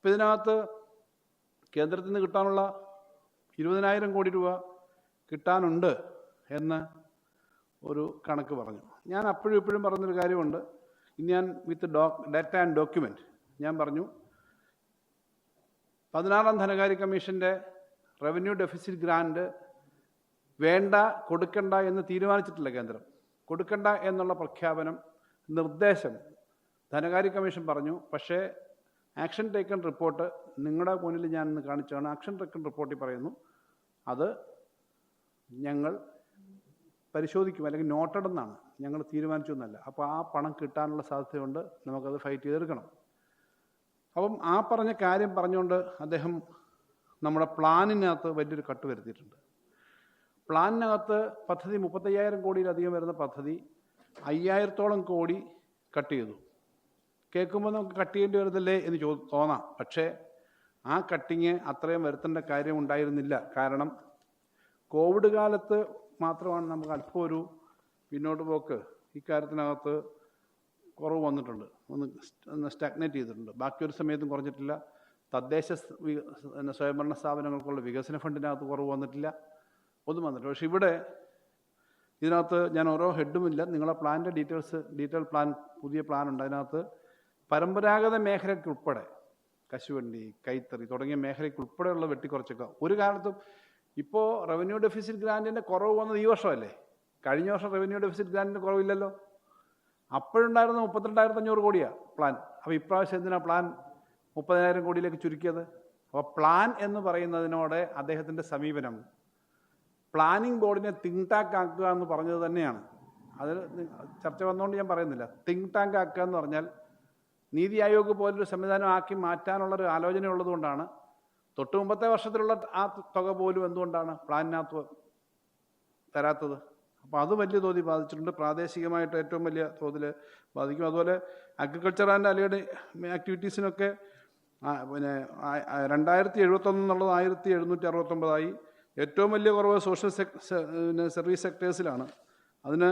അപ്പോൾ ഇതിനകത്ത് കേന്ദ്രത്തിൽ നിന്ന് കിട്ടാനുള്ള 20,000 കോടി രൂപ കിട്ടാനുണ്ട് എന്ന് ഒരു കണക്ക് പറഞ്ഞു. ഞാൻ അപ്പോഴും ഇപ്പോഴും പറഞ്ഞൊരു കാര്യമുണ്ട്. ഞാൻ വിത്ത് ഡാറ്റ ആൻഡ് ഡോക്യുമെൻറ്റ് ഞാൻ പറഞ്ഞു, 16ാം ധനകാര്യ കമ്മീഷൻ്റെ റവന്യൂ ഡെഫിസിറ്റ് ഗ്രാൻഡ് വേണ്ട, കൊടുക്കണ്ട എന്ന് തീരുമാനിച്ചിട്ടില്ല കേന്ദ്രം. കൊടുക്കണ്ട എന്നുള്ള പ്രഖ്യാപനം, നിർദ്ദേശം ധനകാര്യ കമ്മീഷൻ പറഞ്ഞു. പക്ഷേ ആക്ഷൻ ടേക്കൺ റിപ്പോർട്ട് നിങ്ങളുടെ മുന്നിൽ ഞാൻ ഇന്ന് കാണിച്ചാണ്. ആക്ഷൻ ടേക്കൺ റിപ്പോർട്ടിൽ പറയുന്നു അത് ഞങ്ങൾ പരിശോധിക്കും, അല്ലെങ്കിൽ നോട്ടഡ് എന്നാണ്, ഞങ്ങൾ തീരുമാനിച്ചു എന്നല്ല. അപ്പോൾ ആ പണം കിട്ടാനുള്ള സാധ്യതയുണ്ട്, നമുക്കത് ഫൈറ്റ് ചെയ്തെടുക്കണം. അപ്പം ആ പറഞ്ഞ കാര്യം പറഞ്ഞുകൊണ്ട് അദ്ദേഹം നമ്മുടെ പ്ലാനിനകത്ത് വലിയൊരു കട്ട് വരുത്തിയിട്ടുണ്ട്. പ്ലാനിനകത്ത് പദ്ധതി 35,000 കോടിയിലധികം വരുന്ന പദ്ധതി 5,000-ഓളം കോടി കട്ട് ചെയ്തു. കേൾക്കുമ്പോൾ നമുക്ക് കട്ട് ചെയ്യേണ്ടി വരുന്നില്ലേ എന്ന് തോന്നാം. പക്ഷേ ആ കട്ടിങ് അത്രയും വരുത്തേണ്ട കാര്യം ഉണ്ടായിരുന്നില്ല. കാരണം കോവിഡ് കാലത്ത് മാത്രമാണ് നമുക്ക് അല്പം ഒരു പിന്നോട്ട് പോക്ക് ഇക്കാര്യത്തിനകത്ത് കുറവ് വന്നിട്ടുണ്ട്, ഒന്ന് സ്റ്റാഗ്നേറ്റ് ചെയ്തിട്ടുണ്ട്. ബാക്കിയൊരു സമയത്തും കുറഞ്ഞിട്ടില്ല. തദ്ദേശ സ്വയംഭരണ സ്ഥാപനങ്ങൾക്കുള്ള വികസന ഫണ്ടിനകത്ത് കുറവ് വന്നിട്ടില്ല, ഒന്നും വന്നിട്ടില്ല. പക്ഷെ ഇവിടെ ഇതിനകത്ത് ഞാൻ ഓരോ ഹെഡുമില്ല, നിങ്ങളെ പ്ലാനിൻ്റെ ഡീറ്റെയിൽ പ്ലാൻ, പുതിയ പ്ലാനുണ്ട്. അതിനകത്ത് പരമ്പരാഗത മേഖലയ്ക്ക് ഉൾപ്പെടെ കശുവണ്ടി, കൈത്തറി തുടങ്ങിയ മേഖലയ്ക്ക് ഉൾപ്പെടെയുള്ള വെട്ടിക്കുറച്ചൊക്കെ ഒരു കാലത്തും. ഇപ്പോൾ റവന്യൂ ഡെഫിസിറ്റ് ഗ്രാൻറ്റിൻ്റെ കുറവ് വന്നത് ഈ വർഷമല്ലേ? കഴിഞ്ഞ വർഷം റവന്യൂ ഡെഫിസിറ്റ് ഗ്രാൻറ്റിന് കുറവില്ലല്ലോ. അപ്പോഴുണ്ടായിരുന്ന 32,500 കോടിയാണ് പ്ലാൻ. അപ്പോൾ ഇപ്രാവശ്യം എന്തിനാ പ്ലാൻ 30,000 കോടിയിലേക്ക് ചുരുക്കിയത്? അപ്പോൾ പ്ലാൻ എന്ന് പറയുന്നതിനോട് അദ്ദേഹത്തിൻ്റെ സമീപനം പ്ലാനിംഗ് ബോർഡിനെ തിങ്ക് ടാങ്ക് ആക്കുക എന്ന് പറഞ്ഞത് തന്നെയാണ്. അതിൽ ചർച്ച വന്നുകൊണ്ട് ഞാൻ പറയുന്നില്ല. തിങ്ക് ടാങ്ക് ആക്കുക എന്ന് പറഞ്ഞാൽ നീതി ആയോഗ് പോലൊരു സംവിധാനം ആക്കി മാറ്റാനുള്ളൊരു ആലോചന ഉള്ളതുകൊണ്ടാണ്. തൊട്ട് മുമ്പത്തെ വർഷത്തിലുള്ള ആ തുക പോലും എന്തുകൊണ്ടാണ് പ്ലാനിനകത്ത് തരാത്തത്? അപ്പോൾ അത് വലിയ തോതിൽ ബാധിച്ചിട്ടുണ്ട്. പ്രാദേശികമായിട്ട് ഏറ്റവും വലിയ തോതിൽ ബാധിക്കും. അതുപോലെ അഗ്രികൾച്ചർ ആൻഡ് അലൈഡ് ആക്ടിവിറ്റീസിനൊക്കെ പിന്നെ 2071 എന്നുള്ളത് 1769 ഏറ്റവും വലിയ കുറവ് സോഷ്യൽ സർവീസ് സെക്ടേഴ്സിലാണ്. അതിന്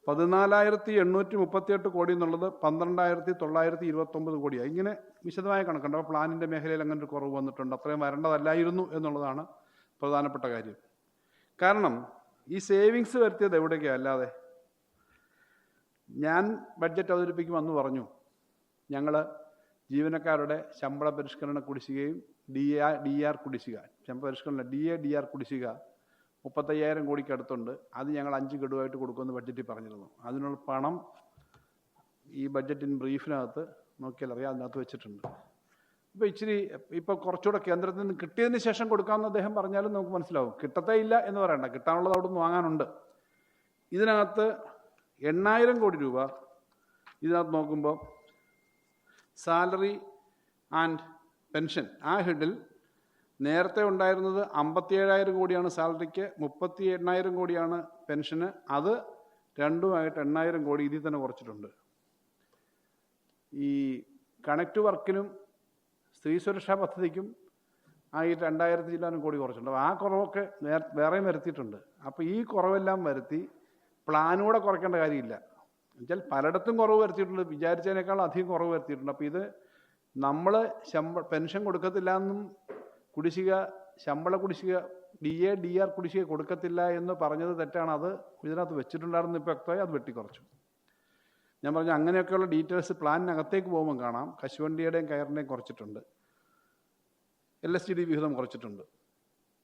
14,838 കോടി എന്നുള്ളത് 12,929 കോടിയാണ്. ഇങ്ങനെ വിശദമായ കണക്കുണ്ട്. അപ്പോൾ പ്ലാനിൻ്റെ മേഖലയിൽ അങ്ങനെ ഒരു കുറവ് വന്നിട്ടുണ്ട്. അത്രയും വരേണ്ടതല്ലായിരുന്നു എന്നുള്ളതാണ് പ്രധാനപ്പെട്ട കാര്യം. കാരണം ഈ സേവിങ്സ് വരുത്തിയത് എവിടേക്കാണ്? അല്ലാതെ ഞാൻ ബഡ്ജറ്റ് അവതരിപ്പിക്കുമെന്ന് പറഞ്ഞു, ഞങ്ങൾ ജീവനക്കാരുടെ ശമ്പള പരിഷ്കരണ കുടിശ്ശികയും ഡി ആർ കുടിശ്ശിക, ശമ്പള പരിഷ്കരണ ഡി ആർ കുടിശ്ശിക 35,000 കോടിക്ക് അടുത്തുണ്ട്. അത് ഞങ്ങൾ 5 ഗഡുവായിട്ട് കൊടുക്കുമെന്ന് ബഡ്ജറ്റിൽ പറഞ്ഞിരുന്നു. അതിനുള്ള പണം ഈ ബഡ്ജറ്റിൻ ബ്രീഫിനകത്ത് നോക്കിയാൽ അറിയാം, അതിനകത്ത് വെച്ചിട്ടുണ്ട്. ഇപ്പോൾ കുറച്ചുകൂടെ കേന്ദ്രത്തിൽ നിന്ന് കിട്ടിയതിന് ശേഷം കൊടുക്കാമെന്ന് അദ്ദേഹം പറഞ്ഞാലും നമുക്ക് മനസ്സിലാവും. കിട്ടത്തേ ഇല്ല എന്ന് പറയണ്ട, കിട്ടാനുള്ളത് അവിടെ നിന്ന് വാങ്ങാനുണ്ട്. ഇതിനകത്ത് 8,000 കോടി രൂപ ഇതിനകത്ത് നോക്കുമ്പോൾ സാലറി ആൻഡ് പെൻഷൻ, ആ ഹെഡിൽ നേരത്തെ ഉണ്ടായിരുന്നത് 57,000 കോടിയാണ് സാലറിക്ക്, 38,000 കോടിയാണ് പെൻഷന്. അത് രണ്ടുമായിട്ട് 8,000 കോടി ഇതിൽ തന്നെ കുറച്ചിട്ടുണ്ട്. ഈ കണക്ട് വർക്കിനും സ്ത്രീ സുരക്ഷാ പദ്ധതിക്കും ഈ 2,000 ചില്ലാനും കോടി കുറച്ചിട്ടുണ്ട്. ആ കുറവൊക്കെ വേറെയും വരുത്തിയിട്ടുണ്ട്. അപ്പോൾ ഈ കുറവെല്ലാം വരുത്തി പ്ലാനൂടെ കുറയ്ക്കേണ്ട കാര്യമില്ല. എന്നുവെച്ചാൽ പലയിടത്തും കുറവ് വരുത്തിയിട്ടുണ്ട്, വിചാരിച്ചതിനേക്കാൾ അധികം കുറവ് വരുത്തിയിട്ടുണ്ട്. അപ്പോൾ ഇത് നമ്മൾ പെൻഷൻ കൊടുക്കത്തില്ല എന്നും കുടിശ്ശിക, ശമ്പള കുടിശ്ശിക, ഡി ആർ കുടിശ്ശിക കൊടുക്കത്തില്ല എന്ന് പറഞ്ഞത് തെറ്റാണ്. അത് ഇതിനകത്ത് വെച്ചിട്ടുണ്ടായിരുന്നു, ഇപ്പോൾ വ്യക്തമായി അത് വെട്ടിക്കുറച്ചു. ഞാൻ പറഞ്ഞു അങ്ങനെയൊക്കെയുള്ള ഡീറ്റെയിൽസ് പ്ലാനിനകത്തേക്ക് പോകുമ്പോൾ കാണാം. കശുവണ്ടിയുടെയും കയറിൻ്റെയും കുറച്ചിട്ടുണ്ട്, LSTD വിഹിതം കുറച്ചിട്ടുണ്ട്.